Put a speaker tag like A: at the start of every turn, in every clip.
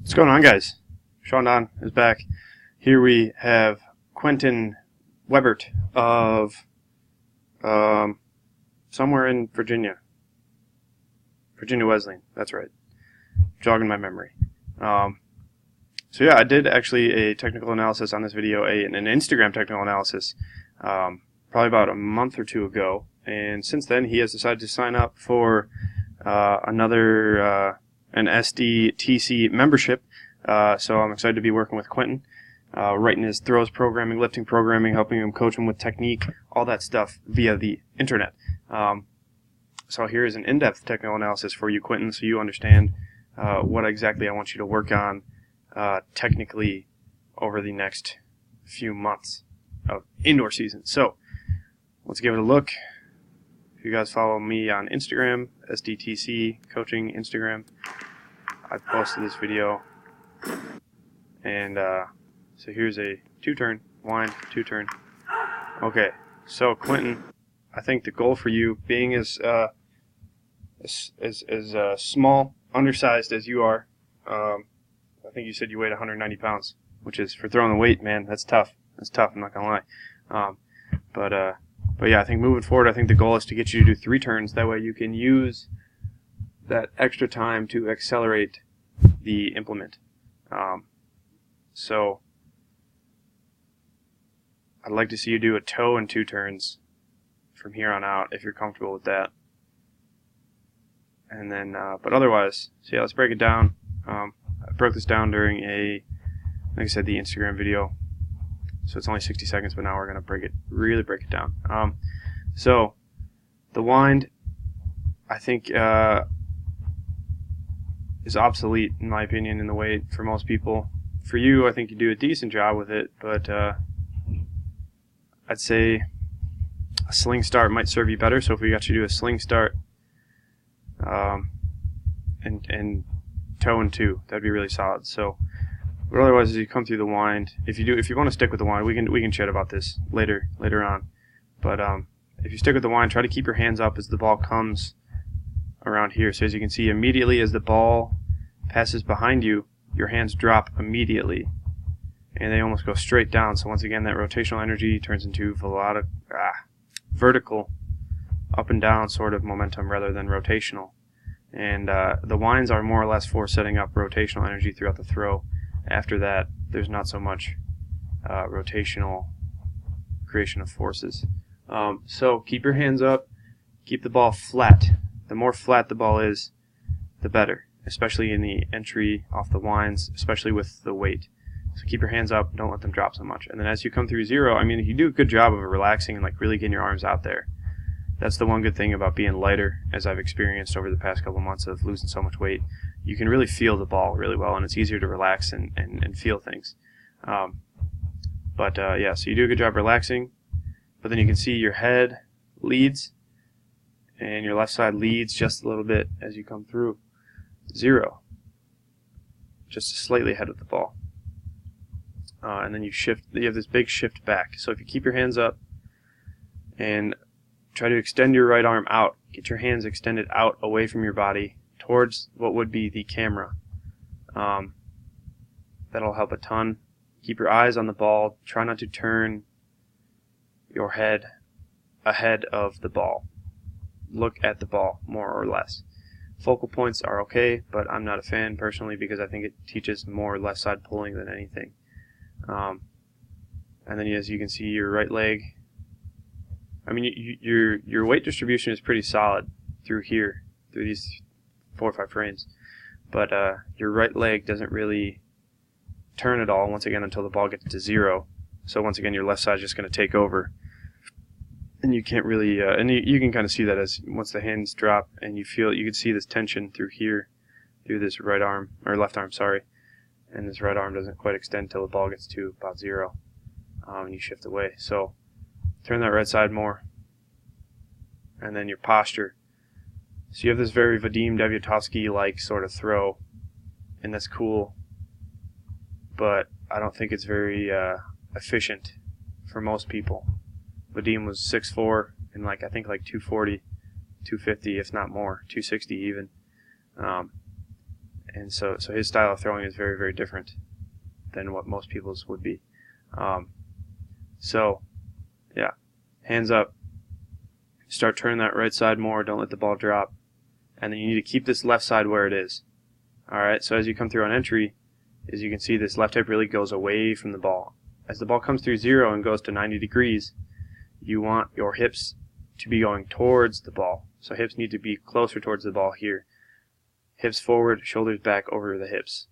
A: What's going on, guys? Sean Don is back. Here we have Quentin Webert of somewhere in Virginia. Virginia Wesleyan, that's right. Jogging my memory. So yeah, I did actually a technical analysis on this video, an Instagram technical analysis, probably about a month or two ago. And since then, he has decided to sign up for an SDTC membership. So I'm excited to be working with Quentin, writing his throws programming, lifting programming, helping him coach him with technique, all that stuff via the internet. So here is an in-depth technical analysis for you, Quentin, so you understand what exactly I want you to work on technically over the next few months of indoor season. So let's give it a look. If you guys follow me on Instagram, SDTC Coaching Instagram, I posted this video. And so here's a two-turn, wind, two-turn. Okay, so Quentin, I think the goal for you, being as small, undersized as you are, I think you said you weighed 190 pounds, which is, for throwing the weight, man, that's tough. That's tough, I'm not going to lie. But yeah, I think moving forward, I think the goal is to get you to do 3 turns. That way you can use that extra time to accelerate the implement. So I'd like to see you do a toe and 2 turns from here on out if you're comfortable with that. And then, but otherwise, so yeah, let's break it down. I broke this down during like I said, the Instagram video. So it's only 60 seconds, but now we're going to really break it down. So the wind, I think, is obsolete, in my opinion, in the weight for most people. For you, I think you do a decent job with it, but I'd say a sling start might serve you better. So if we got you to do a sling start and toe and 2, that'd be really solid. So, but otherwise, as you come through the wind, if you want to stick with the wind, we can chat about this later on. But if you stick with the wind, try to keep your hands up as the ball comes around here. So as you can see, immediately as the ball passes behind you, your hands drop immediately, and they almost go straight down. So once again, that rotational energy turns into vertical, up and down sort of momentum rather than rotational. And the winds are more or less for setting up rotational energy throughout the throw. After that, there's not so much rotational creation of forces. So keep your hands up, keep the ball flat. The more flat the ball is, the better, especially in the entry off the winds, especially with the weight. So keep your hands up, don't let them drop so much. And then as you come through 0, I mean, if you do a good job of relaxing and like really getting your arms out there, that's the one good thing about being lighter, as I've experienced over the past couple months of losing so much weight. You can really feel the ball really well, and it's easier to relax and feel things. Yeah, so you do a good job relaxing, but then you can see your head leads, and your left side leads just a little bit as you come through 0, just slightly ahead of the ball. And then you have this big shift back. So if you keep your hands up and try to extend your right arm out, get your hands extended out away from your body towards what would be the camera. That'll help a ton. Keep your eyes on the ball. Try not to turn your head ahead of the ball. Look at the ball, more or less. Focal points are okay, but I'm not a fan personally because I think it teaches more left side pulling than anything. And then as you can see, your right leg, I mean, your weight distribution is pretty solid through here, through these 4 or 5 frames. But your right leg doesn't really turn at all, once again, until the ball gets to 0. So once again, your left side is just going to take over. And you can't really, and you can kind of see that as once the hands drop and you can see this tension through here, through this right arm, or left arm, sorry. And this right arm doesn't quite extend till the ball gets to about 0. And you shift away. So turn that right side more. And then your posture. So you have this very Vadim Devyatowski-like sort of throw, and that's cool. But I don't think it's very efficient for most people. Vadim was 6'4", and I think 240, 250, if not more, 260 even. and so his style of throwing is very, very different than what most people's would be. So yeah, hands up, start turning that right side more, don't let the ball drop, and then you need to keep this left side where it is. Alright, so as you come through on entry, as you can see, this left hip really goes away from the ball. As the ball comes through 0 and goes to 90 degrees, you want your hips to be going towards the ball. So hips need to be closer towards the ball here. Hips forward, shoulders back over the hips.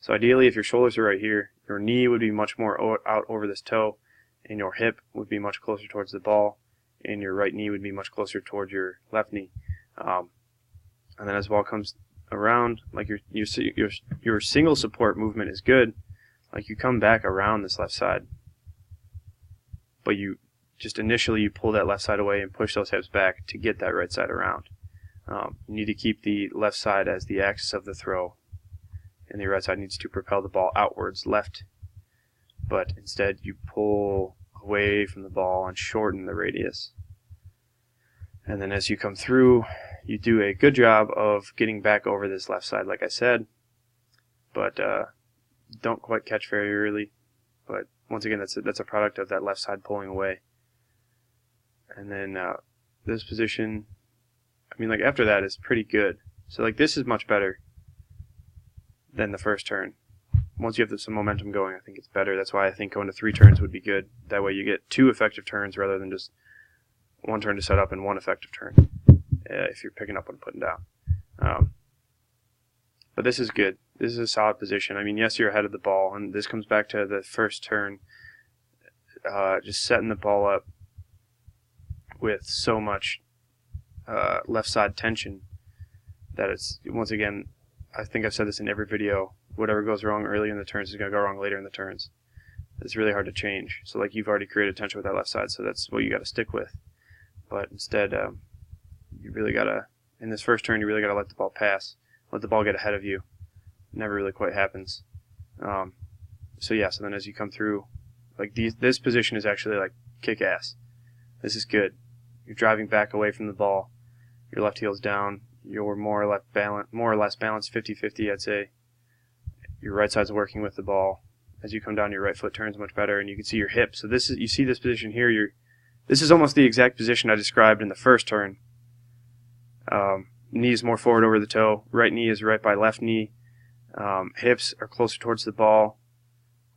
A: So ideally, if your shoulders are right here, your knee would be much more out over this toe, and your hip would be much closer towards the ball, and your right knee would be much closer towards your left knee. And then as the ball comes around, like your single support movement is good, like you come back around this left side, but you just initially you pull that left side away and push those hips back to get that right side around. You need to keep the left side as the axis of the throw, and the right side needs to propel the ball outwards left, but instead you pull away from the ball and shorten the radius. And then as you come through, you do a good job of getting back over this left side, like I said, but don't quite catch very early. But once again, that's a product of that left side pulling away. And then this position, I mean, like after that is pretty good. So like this is much better than the first turn. Once you have some momentum going, I think it's better. That's why I think going to 3 turns would be good. That way you get 2 effective turns rather than just 1 turn to set up and 1 effective turn. If you're picking up and putting down. But this is good. This is a solid position. I mean, yes, you're ahead of the ball, and this comes back to the first turn, just setting the ball up with so much left side tension that it's, once again, I think I've said this in every video, whatever goes wrong early in the turns is going to go wrong later in the turns. It's really hard to change. So like you've already created tension with that left side, so that's what you got to stick with. But instead, you really gotta, in this first turn, you really gotta let the ball pass, let the ball get ahead of you. It never really quite happens. So yeah, so then as you come through, like this position is actually like kick ass. This is good. You're driving back away from the ball. Your left heel's down. You're more or less balanced, 50-50, I'd say. Your right side's working with the ball. As you come down, your right foot turns much better, and you can see your hip. So this is, you see this position here. This is almost the exact position I described in the first turn. Knee is more forward over the toe. Right knee is right by left knee. Hips are closer towards the ball.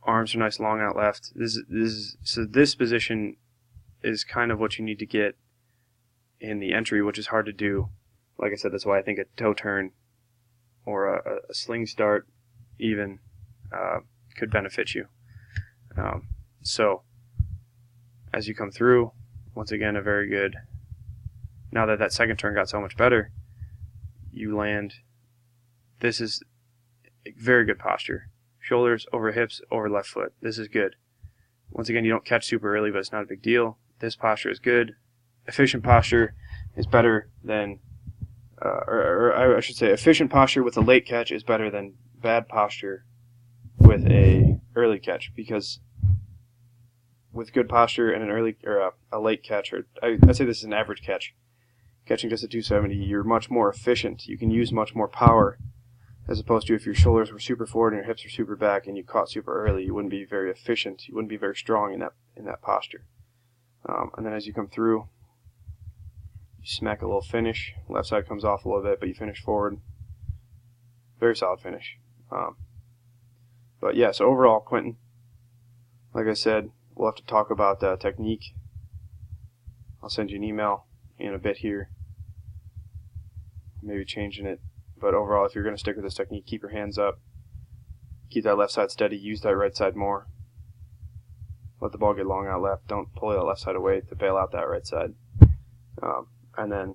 A: Arms are nice long out left. So this position is kind of what you need to get in the entry, which is hard to do. Like I said, that's why I think a toe turn or a sling start even could benefit you. So as you come through, once again, a very good. Now that second turn got so much better, you land. This is a very good posture. Shoulders over hips over left foot. This is good. Once again, you don't catch super early, but it's not a big deal. This posture is good. Efficient posture is better than, or I should say, efficient posture with a late catch is better than bad posture with a early catch, because with good posture and an early or a late catch, or I'd say this is an average catch, catching just a 270, you're much more efficient. You can use much more power, as opposed to if your shoulders were super forward and your hips were super back and you caught super early, you wouldn't be very efficient. You wouldn't be very strong in that posture. And then as you come through, you smack a little finish. Left side comes off a little bit, but you finish forward. Very solid finish. But yeah, so overall, Quentin, like I said, we'll have to talk about technique. I'll send you an email in a bit here, maybe changing it. But overall, if you're going to stick with this technique, keep your hands up, keep that left side steady, use that right side more. Let the ball get long out left. Don't pull that left side away to bail out that right side. And then,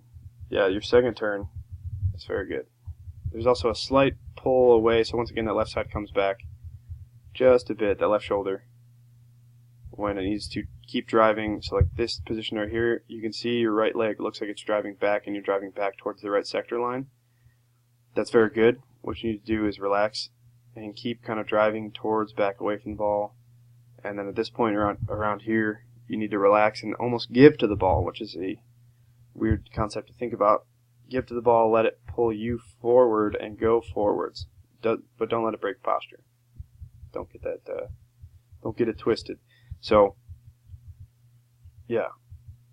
A: yeah, your second turn is very good. There's also a slight pull away, so once again that left side comes back just a bit, that left shoulder, when it needs to keep driving. So like this position right here, you can see your right leg looks like it's driving back, and you're driving back towards the right sector line. That's very good. What you need to do is relax and keep kind of driving towards back away from the ball. And then at this point around here, you need to relax and almost give to the ball, which is a weird concept to think about. Give to the ball, let it pull you forward and go forwards. but don't let it break posture. Don't get that. Don't get it twisted. So, yeah,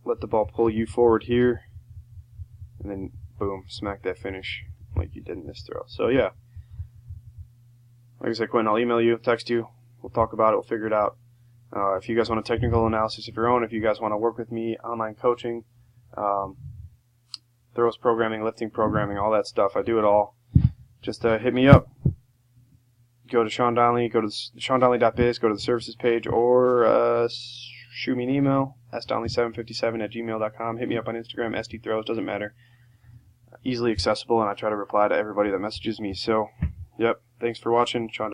A: let the ball pull you forward here, and then boom, smack that finish like you did in this throw. So yeah, like I said, Quentin, I'll email you, text you. We'll talk about it. We'll figure it out. If you guys want a technical analysis of your own, if you guys want to work with me, online coaching, throws programming, lifting programming, all that stuff, I do it all. Just hit me up. Go to Sean Donnelly, go to SeanDonnelly.biz, go to the services page, or shoot me an email, sdonnelly757@gmail.com. Hit me up on Instagram, SDThrows, doesn't matter. Easily accessible, and I try to reply to everybody that messages me. So, yep, thanks for watching. Sean